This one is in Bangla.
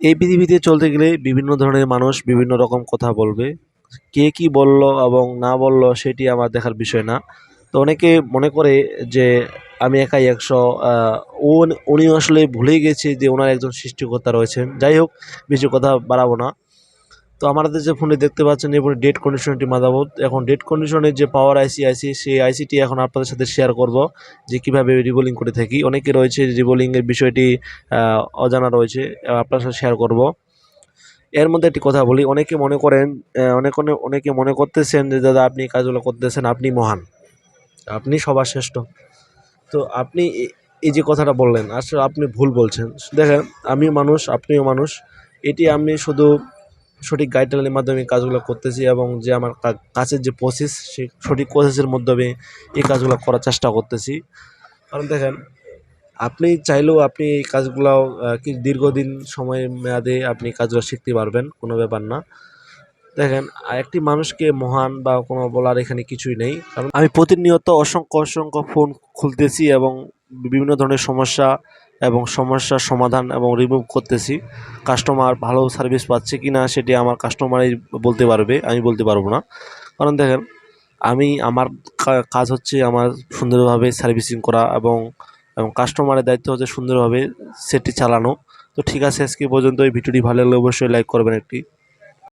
এই পৃথিবীতে চলতে গেলে বিভিন্ন ধরনের মানুষ বিভিন্ন রকম কথা বলবে। কে কি বলল এবং না বলল সেটি আমার দেখার বিষয় না। তো অনেকে মনে করে যে আমি একাই ১০০, উনি আসলে ভুলেই গেছে যে ওনার একজন সৃষ্টিকর্তা রয়েছেন। যাই হোক, বেশি কথা বাড়াবো না। তো আমাদের যে ফোনে দেখতে পাচ্ছেন এই ফোনে ডেড কন্ডিশন একটি মাদারবোর্ড। এখন ডেড কন্ডিশনের যে পাওয়ার আইসি সেই আইসিটি এখন আপনাদের সাথে শেয়ার করব যে কীভাবে রিবোলিং করে থাকি। অনেকে রয়েছে রিবোলিংয়ের বিষয়টি অজানা রয়েছে, আপনার সাথে শেয়ার করব। এর মধ্যে একটি কথা বলি, অনেকে মনে করেন, অনেকে মনে করতেছেন যে দাদা আপনি এই কাজগুলো করতেছেন, আপনি মহান, আপনি সবার শ্রেষ্ঠ। তো আপনি এই যে কথাটা বললেন, আসলে আপনি ভুল বলছেন। দেখেন, আমিও মানুষ, আপনিও মানুষ। এটি আমি শুধু সঠিক গাইডলাইনের মাধ্যমে কাজগুলো করতেছি এবং যে আমার কাছের যে প্রসেস, সেই সঠিক প্রসেসের মাধ্যমে এই কাজগুলো করার চেষ্টা করতেছি। কারণ দেখেন, আপনি চাইলেও আপনি এই কাজগুলাও কি দীর্ঘদিন সময় মেয়াদে আপনি কাজগুলো শিখতে পারবেন, কোনো ব্যাপার না। দেখেন, একটি মানুষকে মহান বা কোনো বলার এখানে কিছুই নেই। কারণ আমি প্রতিনিয়ত অসংখ্য ফোন খুলতেছি এবং বিভিন্ন ধরনের সমস্যা এবং সমস্যার সমাধান এবং রিমুভ করতেছি। কাস্টমার ভালো সার্ভিস পাচ্ছে কি না সেটি আমার কাস্টমারই বলতে পারবে, আমি বলতে পারবো না। কারণ দেখেন, আমার কাজ হচ্ছে আমার সুন্দরভাবে সার্ভিসিং করা এবং কাস্টমারের দায়িত্ব হচ্ছে সুন্দরভাবে সেটটি চালানো। তো ঠিক আছে, আজকে পর্যন্ত এই ভিডিওটি ভালো লাগলে অবশ্যই লাইক করবেন একটি।